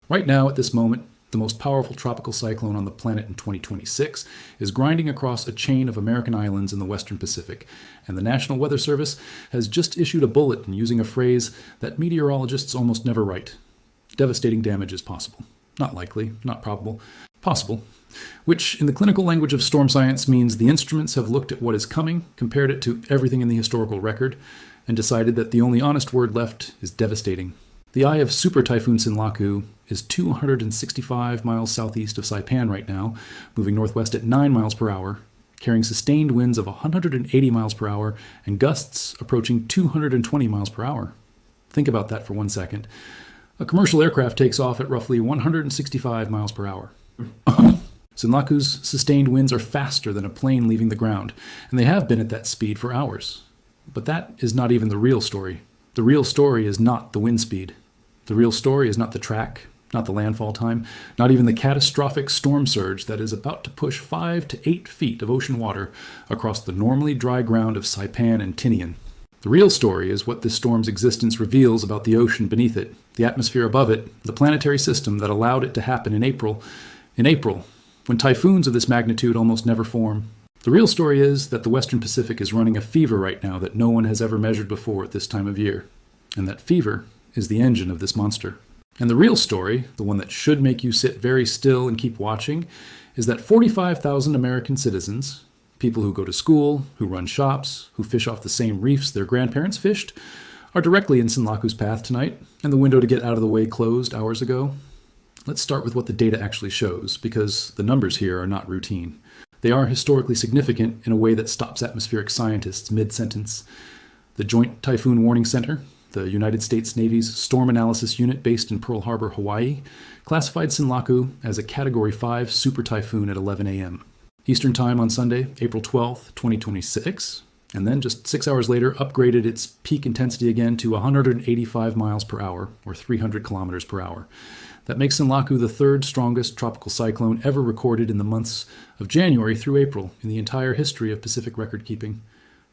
Right now, at this moment, the most powerful tropical cyclone on the planet in 2026 is grinding across a chain of American islands in the western Pacific, and the National Weather Service has just issued a bulletin using a phrase that meteorologists almost never write. Devastating damage is possible. Not likely, not probable, possible. Which, in the clinical language of storm science, means the instruments have looked at what is coming, compared it to everything in the historical record, and decided that the only honest word left is devastating. The eye of Super Typhoon Sinlaku is 265 miles southeast of Saipan right now, moving northwest at 9 miles per hour, carrying sustained winds of 180 miles per hour and gusts approaching 220 miles per hour. Think about that for 1 second. A commercial aircraft takes off at roughly 165 miles per hour. Sinlaku's sustained winds are faster than a plane leaving the ground, and they have been at that speed for hours. But that is not even the real story. The real story is not the wind speed. The real story is not the track, not the landfall time, not even the catastrophic storm surge that is about to push 5 to 8 feet of ocean water across the normally dry ground of Saipan and Tinian. The real story is what this storm's existence reveals about the ocean beneath it, the atmosphere above it, the planetary system that allowed it to happen in April, when typhoons of this magnitude almost never form. The real story is that the Western Pacific is running a fever right now that no one has ever measured before at this time of year, and that fever is the engine of this monster. And the real story, the one that should make you sit very still and keep watching, is that 45,000 American citizens, people who go to school, who run shops, who fish off the same reefs their grandparents fished, are directly in Sinlaku's path tonight, and the window to get out of the way closed hours ago. Let's start with what the data actually shows, because the numbers here are not routine. They are historically significant in a way that stops atmospheric scientists mid-sentence. The Joint Typhoon Warning Center, the United States Navy's storm analysis unit based in Pearl Harbor, Hawaii, classified Sinlaku as a Category 5 super typhoon at 11 a.m. Eastern Time on Sunday, April 12, 2026, and then just 6 hours later upgraded its peak intensity again to 185 miles per hour, or 300 kilometers per hour. That makes Sinlaku the third strongest tropical cyclone ever recorded in the months of January through April in the entire history of Pacific record keeping.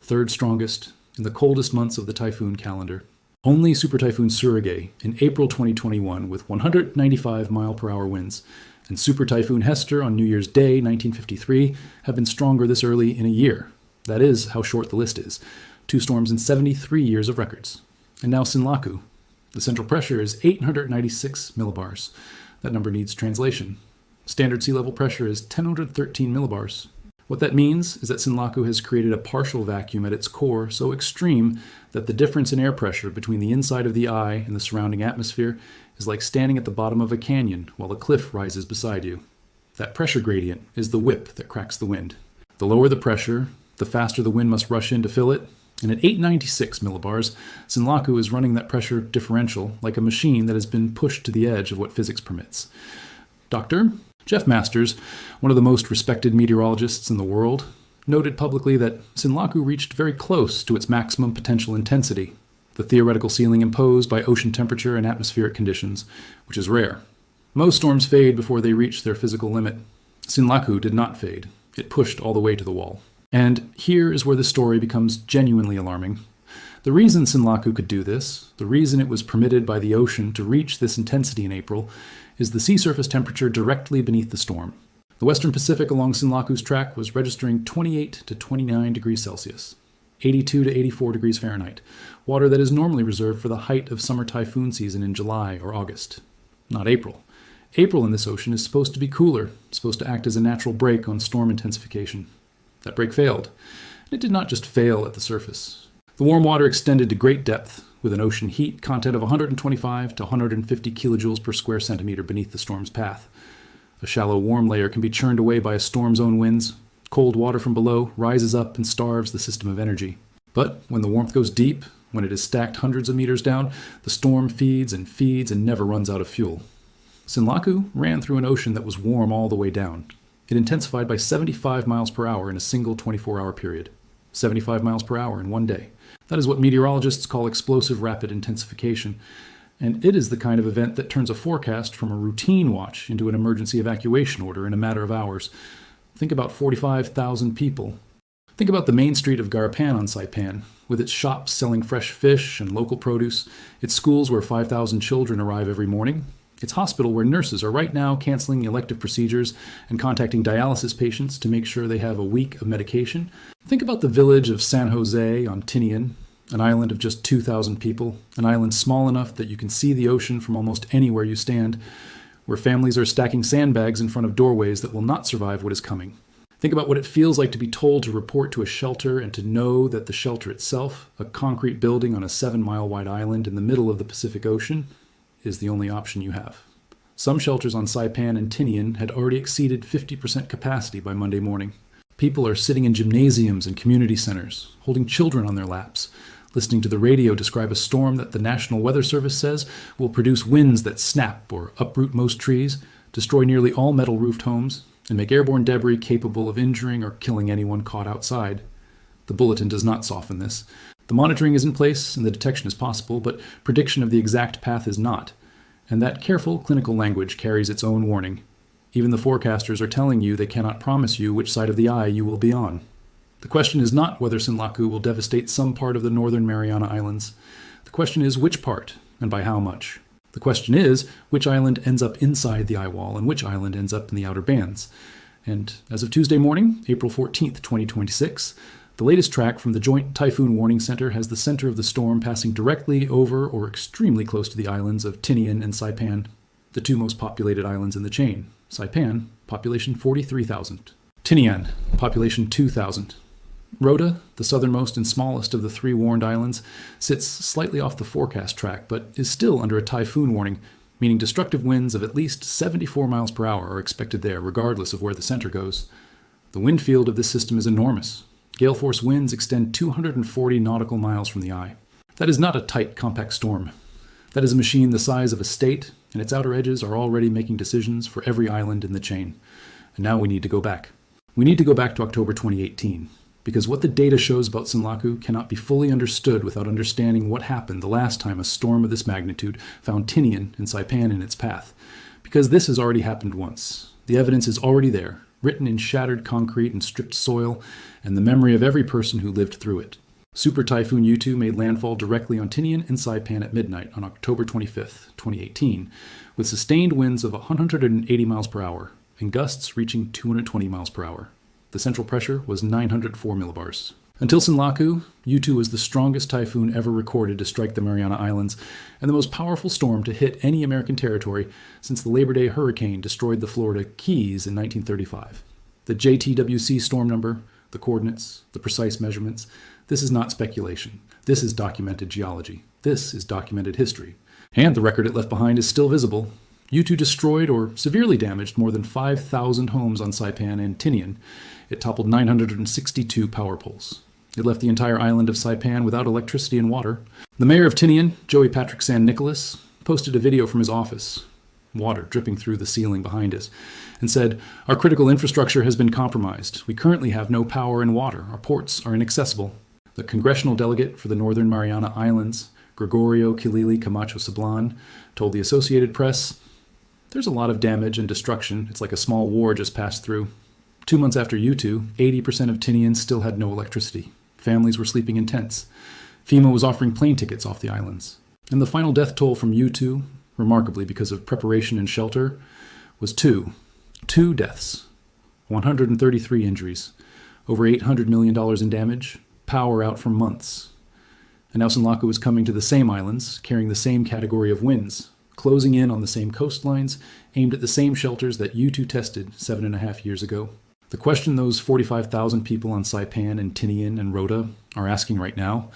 Third strongest in the coldest months of the typhoon calendar. Only Super Typhoon Surigay in April 2021 with 195 mile per hour winds, and Super Typhoon Hester on New Year's Day 1953 have been stronger this early in a year. That is how short the list is. 2 storms in 73 years of records. And now Sinlaku. The central pressure is 896 millibars. That number needs translation. Standard sea level pressure is 1013 millibars. What that means is that Sinlaku has created a partial vacuum at its core so extreme that the difference in air pressure between the inside of the eye and the surrounding atmosphere is like standing at the bottom of a canyon while a cliff rises beside you. That pressure gradient is the whip that cracks the wind. The lower the pressure, the faster the wind must rush in to fill it, and at 896 millibars, Sinlaku is running that pressure differential like a machine that has been pushed to the edge of what physics permits. Dr. Jeff Masters, one of the most respected meteorologists in the world, noted publicly that Sinlaku reached very close to its maximum potential intensity, the theoretical ceiling imposed by ocean temperature and atmospheric conditions, which is rare. Most storms fade before they reach their physical limit. Sinlaku did not fade. It pushed all the way to the wall. And here is where the story becomes genuinely alarming. The reason Sinlaku could do this, the reason it was permitted by the ocean to reach this intensity in April, is the sea surface temperature directly beneath the storm. The western Pacific along Sinlaku's track was registering 28 to 29 degrees Celsius, 82 to 84 degrees Fahrenheit, water that is normally reserved for the height of summer typhoon season in July or August, not April. April in this ocean is supposed to be cooler, supposed to act as a natural brake on storm intensification. That brake failed, and it did not just fail at the surface. The warm water extended to great depth, with an ocean heat content of 125 to 150 kilojoules per square centimeter beneath the storm's path. A shallow warm layer can be churned away by a storm's own winds. Cold water from below rises up and starves the system of energy. But when the warmth goes deep, when it is stacked hundreds of meters down, the storm feeds and never runs out of fuel. Sinlaku ran through an ocean that was warm all the way down. It intensified by 75 miles per hour in a single 24-hour period. 75 miles per hour in one day. That is what meteorologists call explosive rapid intensification, and it is the kind of event that turns a forecast from a routine watch into an emergency evacuation order in a matter of hours. Think about 45,000 people. Think about the main street of Garapan on Saipan, with its shops selling fresh fish and local produce, its schools where 5,000 children arrive every morning, It's hospital where nurses are right now canceling elective procedures and contacting dialysis patients to make sure they have a week of medication. Think about the village of San Jose on Tinian, an island of just 2,000 people, an island small enough that you can see the ocean from almost anywhere you stand, where families are stacking sandbags in front of doorways that will not survive what is coming. Think about what it feels like to be told to report to a shelter and to know that the shelter itself, a concrete building on a 7-mile wide island in the middle of the Pacific Ocean, is the only option you have. Some shelters on Saipan and Tinian had already exceeded 50% capacity by Monday morning. People are sitting in gymnasiums and community centers, holding children on their laps, listening to the radio describe a storm that the National Weather Service says will produce winds that snap or uproot most trees, destroy nearly all metal-roofed homes, and make airborne debris capable of injuring or killing anyone caught outside. The bulletin does not soften this. The monitoring is in place and the detection is possible, but prediction of the exact path is not. And that careful clinical language carries its own warning. Even the forecasters are telling you they cannot promise you which side of the eye you will be on. The question is not whether Sinlaku will devastate some part of the Northern Mariana Islands. The question is which part, and by how much. The question is which island ends up inside the eye wall and which island ends up in the outer bands. And as of Tuesday morning, April 14th, 2026, the latest track from the Joint Typhoon Warning Center has the center of the storm passing directly over or extremely close to the islands of Tinian and Saipan, the two most populated islands in the chain. Saipan, population 43,000. Tinian, population 2,000. Rota, the southernmost and smallest of the three warned islands, sits slightly off the forecast track, but is still under a typhoon warning, meaning destructive winds of at least 74 miles per hour are expected there, regardless of where the center goes. The wind field of this system is enormous. Gale force winds extend 240 nautical miles from the eye. That is not a tight, compact storm. That is a machine the size of a state, and its outer edges are already making decisions for every island in the chain. And now we need to go back. We need to go back to October 2018. Because what the data shows about Sinlaku cannot be fully understood without understanding what happened the last time a storm of this magnitude found Tinian and Saipan in its path. Because this has already happened once. The evidence is already there, written in shattered concrete and stripped soil, and the memory of every person who lived through it. Super Typhoon Yutu made landfall directly on Tinian and Saipan at midnight on October 25th, 2018, with sustained winds of 180 miles per hour and gusts reaching 220 miles per hour. The central pressure was 904 millibars. Until Sinlaku, Yutu was the strongest typhoon ever recorded to strike the Mariana Islands and the most powerful storm to hit any American territory since the Labor Day hurricane destroyed the Florida Keys in 1935. The JTWC storm number, the coordinates, the precise measurements, this is not speculation. This is documented geology. This is documented history. And the record it left behind is still visible. Yutu destroyed or severely damaged more than 5,000 homes on Saipan and Tinian. It toppled 962 power poles. It left the entire island of Saipan without electricity and water. The mayor of Tinian, Joey Patrick San Nicolas, posted a video from his office, water dripping through the ceiling behind us, and said, "Our critical infrastructure has been compromised. We currently have no power and water. Our ports are inaccessible." The congressional delegate for the Northern Mariana Islands, Gregorio Kilili Camacho Sablan, told the Associated Press, "There's a lot of damage and destruction. It's like a small war just passed through." 2 months after Yutu, 80% of Tinian still had no electricity. Families were sleeping in tents. FEMA was offering plane tickets off the islands. And the final death toll from Yutu, remarkably because of preparation and shelter, was 2. 2 deaths, 133 injuries, over $800 million in damage, power out for months. And now Sinlaku is coming to the same islands, carrying the same category of winds, closing in on the same coastlines, aimed at the same shelters that Yutu tested 7.5 years ago. The question those 45,000 people on Saipan and Tinian and Rota are asking right now,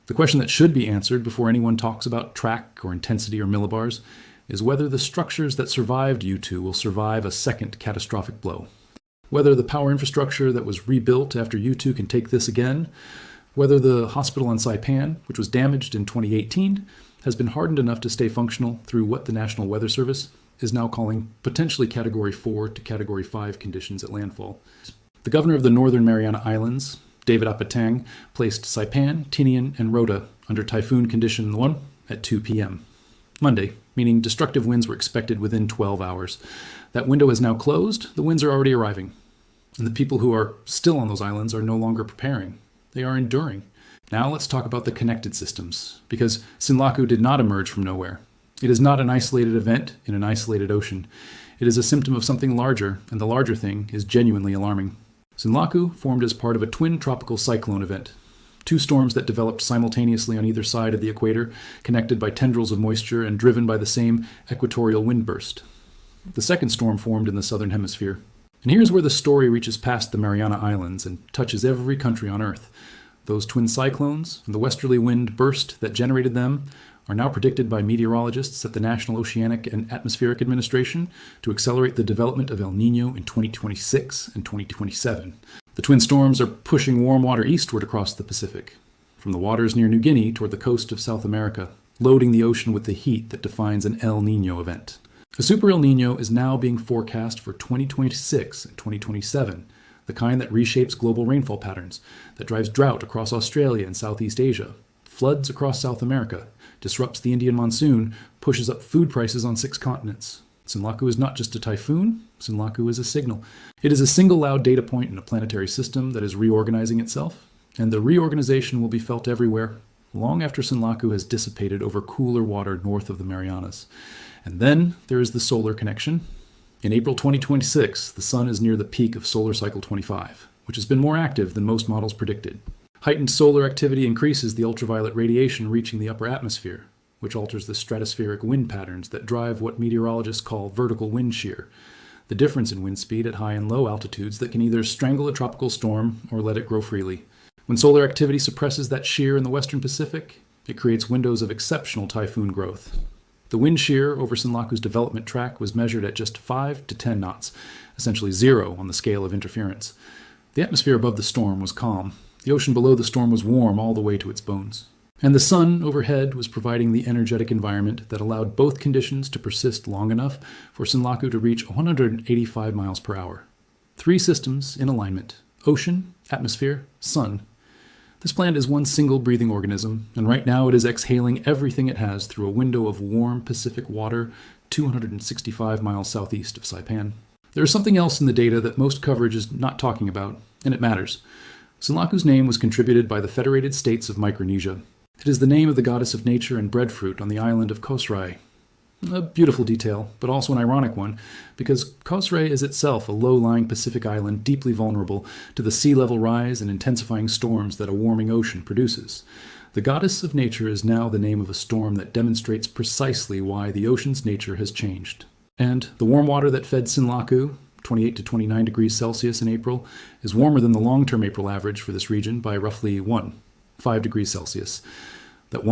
the question that should be answered before anyone talks about track or intensity or millibars, is whether the structures that survived Yutu will survive a second catastrophic blow. Whether the power infrastructure that was rebuilt after Yutu can take this again, whether the hospital on Saipan, which was damaged in 2018, has been hardened enough to stay functional through what the National Weather Service is now calling potentially Category 4 to Category 5 conditions at landfall. The governor of the Northern Mariana Islands, David Apatang, placed Saipan, Tinian, and Rota under Typhoon Condition 1 at 2 p.m. Monday, meaning destructive winds were expected within 12 hours. That window is now closed. The winds are already arriving. And the people who are still on those islands are no longer preparing. They are enduring. Now let's talk about the connected systems, because Sinlaku did not emerge from nowhere. It is not an isolated event in an isolated ocean. It is a symptom of something larger, and the larger thing is genuinely alarming. Sinlaku formed as part of a twin tropical cyclone event. Two storms that developed simultaneously on either side of the equator, connected by tendrils of moisture and driven by the same equatorial wind burst. The second storm formed in the southern hemisphere. And here's where the story reaches past the Mariana Islands and touches every country on Earth. Those twin cyclones and the westerly wind burst that generated them are now predicted by meteorologists at the National Oceanic and Atmospheric Administration to accelerate the development of El Niño in 2026 and 2027. The twin storms are pushing warm water eastward across the Pacific, from the waters near New Guinea toward the coast of South America, loading the ocean with the heat that defines an El Niño event. A super El Niño is now being forecast for 2026 and 2027, the kind that reshapes global rainfall patterns, that drives drought across Australia and Southeast Asia, floods across South America, disrupts the Indian monsoon, pushes up food prices on 6 continents. Sinlaku is not just a typhoon, Sinlaku is a signal. It is a single loud data point in a planetary system that is reorganizing itself, and the reorganization will be felt everywhere, long after Sinlaku has dissipated over cooler water north of the Marianas. And then there is the solar connection. In April 2026, the sun is near the peak of solar cycle 25, which has been more active than most models predicted. Heightened solar activity increases the ultraviolet radiation reaching the upper atmosphere, which alters the stratospheric wind patterns that drive what meteorologists call vertical wind shear, the difference in wind speed at high and low altitudes that can either strangle a tropical storm or let it grow freely. When solar activity suppresses that shear in the western Pacific, it creates windows of exceptional typhoon growth. The wind shear over Sinlaku's development track was measured at just 5 to 10 knots, essentially 0 on the scale of interference. The atmosphere above the storm was calm. The ocean below the storm was warm all the way to its bones. And the sun overhead was providing the energetic environment that allowed both conditions to persist long enough for Sinlaku to reach 185 miles per hour. 3 systems in alignment: ocean, atmosphere, sun. This plant is one single breathing organism, and right now it is exhaling everything it has through a window of warm Pacific water 265 miles southeast of Saipan. There is something else in the data that most coverage is not talking about, and it matters. Sinlaku's name was contributed by the Federated States of Micronesia. It is the name of the goddess of nature and breadfruit on the island of Kosrae. A beautiful detail, but also an ironic one, because Kosrae is itself a low-lying Pacific island deeply vulnerable to the sea level rise and intensifying storms that a warming ocean produces. The goddess of nature is now the name of a storm that demonstrates precisely why the ocean's nature has changed. And the warm water that fed Sinlaku, 28 to 29 degrees Celsius in April, is warmer than the long-term April average for this region by roughly 5 degrees Celsius. That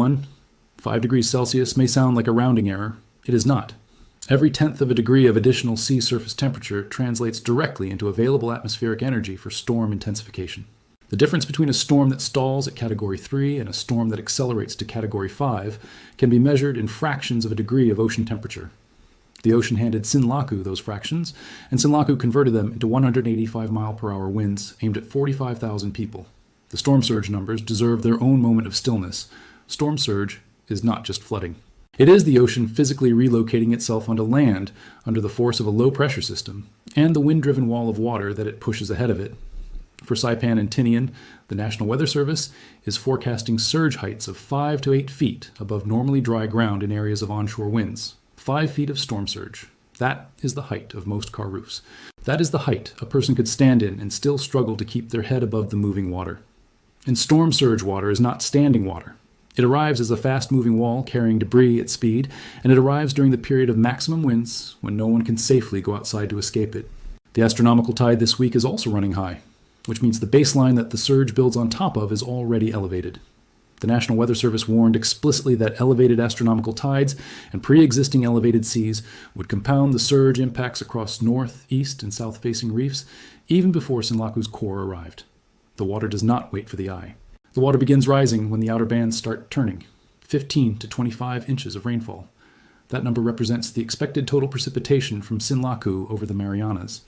5 degrees Celsius may sound like a rounding error. It is not. Every tenth of a degree of additional sea surface temperature translates directly into available atmospheric energy for storm intensification. The difference between a storm that stalls at Category 3 and a storm that accelerates to Category 5 can be measured in fractions of a degree of ocean temperature. The ocean handed Sinlaku those fractions, and Sinlaku converted them into 185-mile-per-hour winds aimed at 45,000 people. The storm surge numbers deserve their own moment of stillness. Storm surge is not just flooding. It is the ocean physically relocating itself onto land under the force of a low-pressure system and the wind-driven wall of water that it pushes ahead of it. For Saipan and Tinian, the National Weather Service is forecasting surge heights of 5 to 8 feet above normally dry ground in areas of onshore winds. 5 feet of storm surge. That is the height of most car roofs. That is the height a person could stand in and still struggle to keep their head above the moving water. And storm surge water is not standing water. It arrives as a fast-moving wall carrying debris at speed, and it arrives during the period of maximum winds when no one can safely go outside to escape it. The astronomical tide this week is also running high, which means the baseline that the surge builds on top of is already elevated. The National Weather Service warned explicitly that elevated astronomical tides and pre-existing elevated seas would compound the surge impacts across north, east, and south-facing reefs even before Sinlaku's core arrived. The water does not wait for the eye. The water begins rising when the outer bands start turning, 15 to 25 inches of rainfall. That number represents the expected total precipitation from Sinlaku over the Marianas.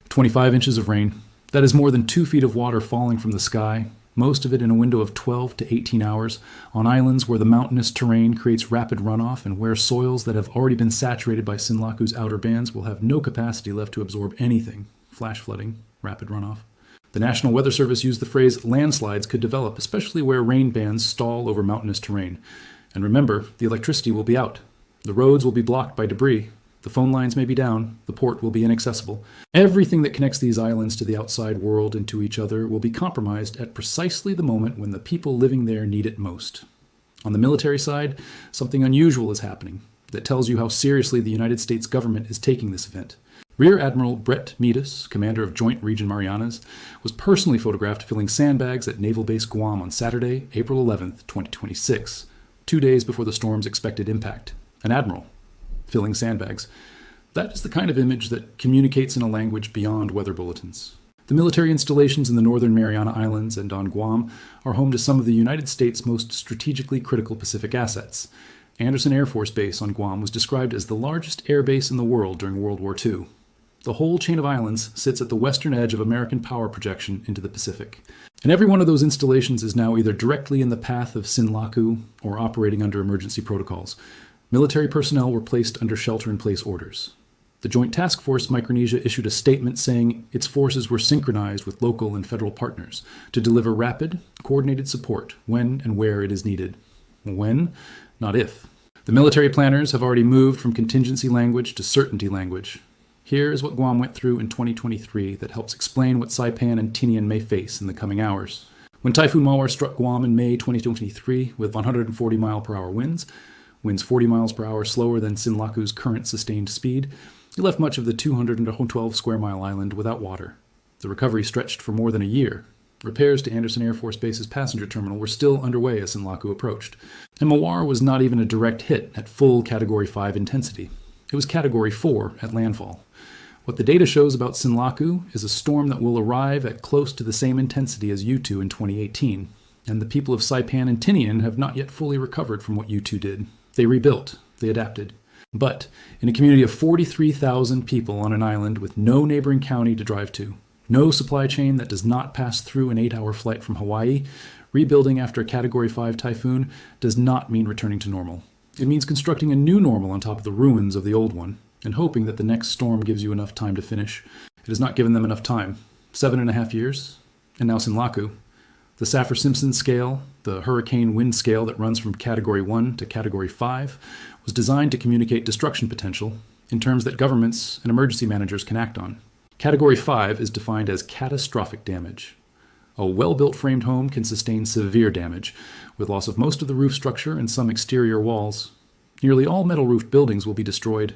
25 inches of rain. That is more than 2 feet of water falling from the sky, most of it in a window of 12 to 18 hours, on islands where the mountainous terrain creates rapid runoff and where soils that have already been saturated by Sinlaku's outer bands will have no capacity left to absorb anything. Flash flooding, rapid runoff. The National Weather Service used the phrase landslides could develop, especially where rain bands stall over mountainous terrain. And remember, the electricity will be out. The roads will be blocked by debris. The phone lines may be down. The port will be inaccessible. Everything that connects these islands to the outside world and to each other will be compromised at precisely the moment when the people living there need it most. On the military side, something unusual is happening that tells you how seriously the United States government is taking this event. Rear Admiral Brett Meadus, commander of Joint Region Marianas, was personally photographed filling sandbags at Naval Base Guam on Saturday, April 11, 2026, 2 days before the storm's expected impact. An admiral filling sandbags. That is the kind of image that communicates in a language beyond weather bulletins. The military installations in the Northern Mariana Islands and on Guam are home to some of the United States' most strategically critical Pacific assets. Andersen Air Force Base on Guam was described as the largest air base in the world during World War II. The whole chain of islands sits at the western edge of American power projection into the Pacific. And every one of those installations is now either directly in the path of Sinlaku or operating under emergency protocols. Military personnel were placed under shelter-in-place orders. The Joint Task Force Micronesia issued a statement saying its forces were synchronized with local and federal partners to deliver rapid, coordinated support when and where it is needed. When, not if. The military planners have already moved from contingency language to certainty language. Here is what Guam went through in 2023 that helps explain what Saipan and Tinian may face in the coming hours. When Typhoon Mawar struck Guam in May 2023 with 140-mile-per-hour winds 40 miles per hour slower than Sinlaku's current sustained speed, it left much of the 212-square-mile island without water. The recovery stretched for more than a year. Repairs to Andersen Air Force Base's passenger terminal were still underway as Sinlaku approached. And Mawar was not even a direct hit at full Category 5 intensity. It was Category 4 at landfall. What the data shows about Sinlaku is a storm that will arrive at close to the same intensity as Yutu in 2018. And the people of Saipan and Tinian have not yet fully recovered from what Yutu did. They rebuilt. They adapted. But in a community of 43,000 people on an island with no neighboring county to drive to, no supply chain that does not pass through an 8-hour flight from Hawaii, rebuilding after a Category 5 typhoon does not mean returning to normal. It means constructing a new normal on top of the ruins of the old one, and hoping that the next storm gives you enough time to finish. It has not given them enough time. 7.5 years, and now Sinlaku. The Saffir-Simpson scale, the hurricane wind scale that runs from Category 1 to Category 5, was designed to communicate destruction potential in terms that governments and emergency managers can act on. Category 5 is defined as catastrophic damage. A well-built framed home can sustain severe damage, with loss of most of the roof structure and some exterior walls. Nearly all metal-roofed buildings will be destroyed.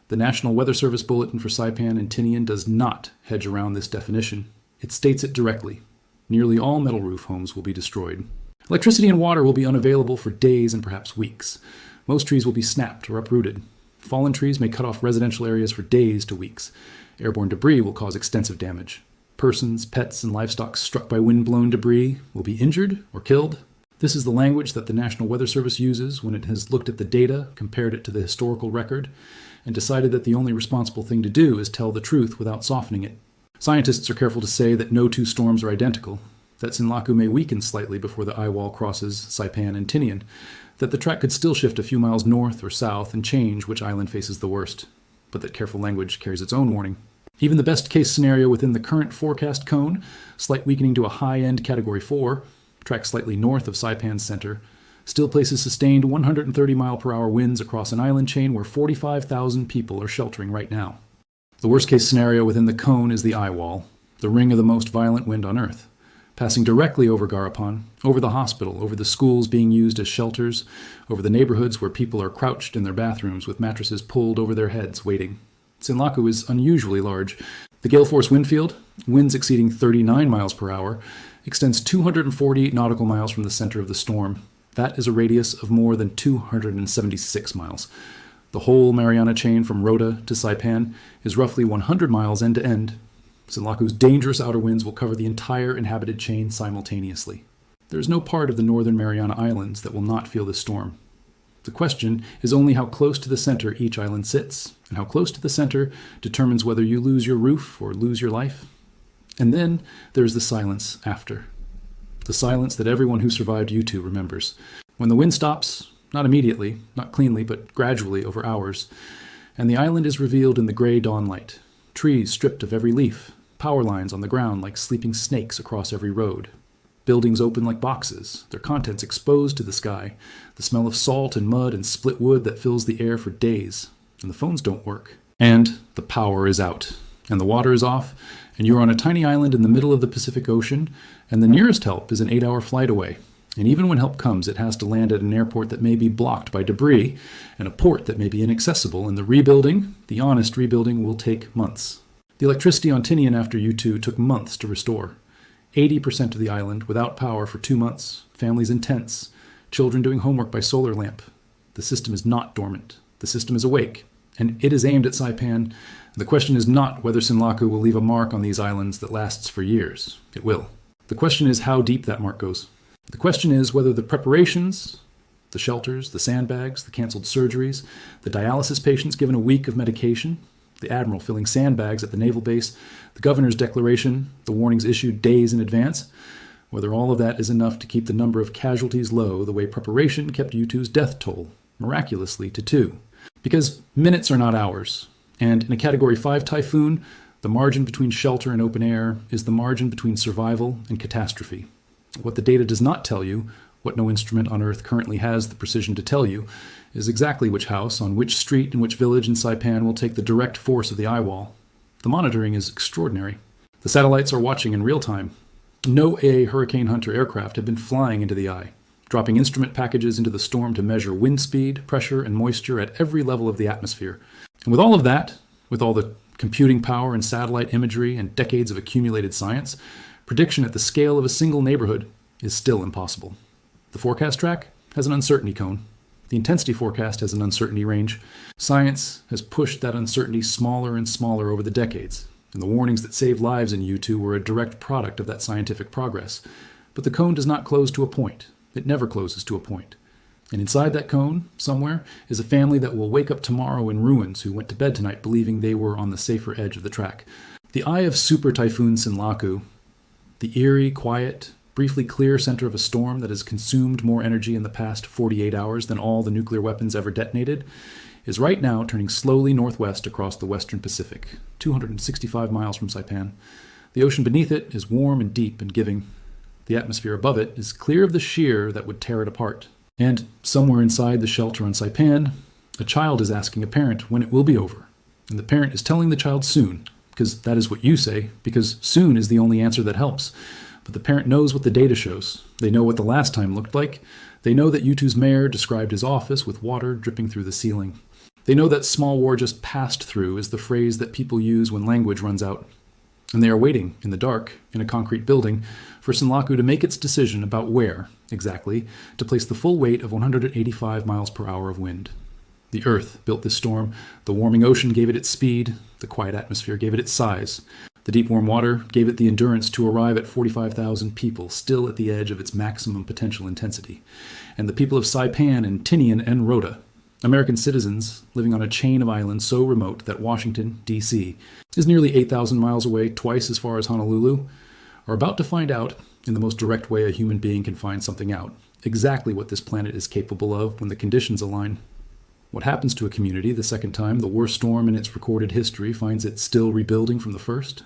The National Weather Service Bulletin for Saipan and Tinian does not hedge around this definition. It states it directly. Nearly all metal roof homes will be destroyed. Electricity and water will be unavailable for days and perhaps weeks. Most trees will be snapped or uprooted. Fallen trees may cut off residential areas for days to weeks. Airborne debris will cause extensive damage. Persons, pets, and livestock struck by wind-blown debris will be injured or killed. This is the language that the National Weather Service uses when it has looked at the data, compared it to the historical record, and decided that the only responsible thing to do is tell the truth without softening it. Scientists are careful to say that no two storms are identical, that Sinlaku may weaken slightly before the eye wall crosses Saipan and Tinian, that the track could still shift a few miles north or south and change which island faces the worst, but that careful language carries its own warning. Even the best-case scenario within the current forecast cone, slight weakening to a high-end Category 4, track slightly north of Saipan's center, still places sustained 130-mile-per-hour winds across an island chain where 45,000 people are sheltering right now. The worst-case scenario within the cone is the eye wall, the ring of the most violent wind on Earth, passing directly over Garapan, over the hospital, over the schools being used as shelters, over the neighborhoods where people are crouched in their bathrooms with mattresses pulled over their heads waiting. Sinlaku is unusually large. The gale force wind field, winds exceeding 39 miles per hour, extends 248 nautical miles from the center of the storm. That is a radius of more than 276 miles. The whole Mariana chain from Rota to Saipan is roughly 100 miles end to end. Sinlaku's dangerous outer winds will cover the entire inhabited chain simultaneously. There is no part of the Northern Mariana Islands that will not feel this storm. The question is only how close to the center each island sits, and how close to the center determines whether you lose your roof or lose your life. And then there is the silence after. The silence that everyone who survived Yutu remembers. When the wind stops, not immediately, not cleanly, but gradually over hours, and the island is revealed in the gray dawn light. Trees stripped of every leaf, power lines on the ground like sleeping snakes across every road. buildings open like boxes, their contents exposed to the sky, the smell of salt and mud and split wood that fills the air for days, and the phones don't work. And the power is out, and the water is off, and you're on a tiny island in the middle of the Pacific Ocean, and the nearest help is an 8-hour flight away. And even when help comes, it has to land at an airport that may be blocked by debris, and a port that may be inaccessible, and the rebuilding, the honest rebuilding, will take months. The electricity on Tinian after Yutu took months to restore. 80% of the island without power for 2 months, families in tents, children doing homework by solar lamp. The system is not dormant. The system is awake, and it is aimed at Saipan. The question is not whether Sinlaku will leave a mark on these islands that lasts for years. It will. The question is how deep that mark goes. The question is whether the preparations, the shelters, the sandbags, the canceled surgeries, the dialysis patients given a week of medication, the admiral filling sandbags at the naval base, the governor's declaration, the warnings issued days in advance, whether all of that is enough to keep the number of casualties low the way preparation kept Yutu's death toll, miraculously, to 2. Because minutes are not hours, and in a Category 5 typhoon, the margin between shelter and open air is the margin between survival and catastrophe. What the data does not tell you, what no instrument on Earth currently has the precision to tell you, is exactly which house, on which street, in which village in Saipan will take the direct force of the eye wall. The monitoring is extraordinary. The satellites are watching in real time. NOAA Hurricane Hunter aircraft have been flying into the eye, dropping instrument packages into the storm to measure wind speed, pressure, and moisture at every level of the atmosphere. And with all of that, with all the computing power and satellite imagery and decades of accumulated science, prediction at the scale of a single neighborhood is still impossible. The forecast track has an uncertainty cone. The intensity forecast has an uncertainty range. Science has pushed that uncertainty smaller and smaller over the decades, and the warnings that saved lives in Yutu were a direct product of that scientific progress. But the cone does not close to a point. It never closes to a point. And inside that cone, somewhere, is a family that will wake up tomorrow in ruins who went to bed tonight believing they were on the safer edge of the track. The eye of Super Typhoon Sinlaku, the eerie, quiet, briefly clear center of a storm that has consumed more energy in the past 48 hours than all the nuclear weapons ever detonated, is right now turning slowly northwest across the western Pacific, 265 miles from Saipan. The ocean beneath it is warm and deep and giving. The atmosphere above it is clear of the shear that would tear it apart. And somewhere inside the shelter on Saipan, a child is asking a parent when it will be over. And the parent is telling the child soon, because that is what you say, because soon is the only answer that helps. But the parent knows what the data shows. They know what the last time looked like. They know that Yutu's mayor described his office with water dripping through the ceiling. They know that small war just passed through is the phrase that people use when language runs out. And they are waiting, in the dark, in a concrete building, for Sinlaku to make its decision about where, exactly, to place the full weight of 185 miles per hour of wind. The Earth built this storm. The warming ocean gave it its speed. The quiet atmosphere gave it its size. The deep warm water gave it the endurance to arrive at 45,000 people, still at the edge of its maximum potential intensity. And the people of Saipan and Tinian and Rota, American citizens living on a chain of islands so remote that Washington, D.C., is nearly 8,000 miles away, twice as far as Honolulu, are about to find out, in the most direct way a human being can find something out, exactly what this planet is capable of when the conditions align. What happens to a community the second time the worst storm in its recorded history finds it still rebuilding from the first?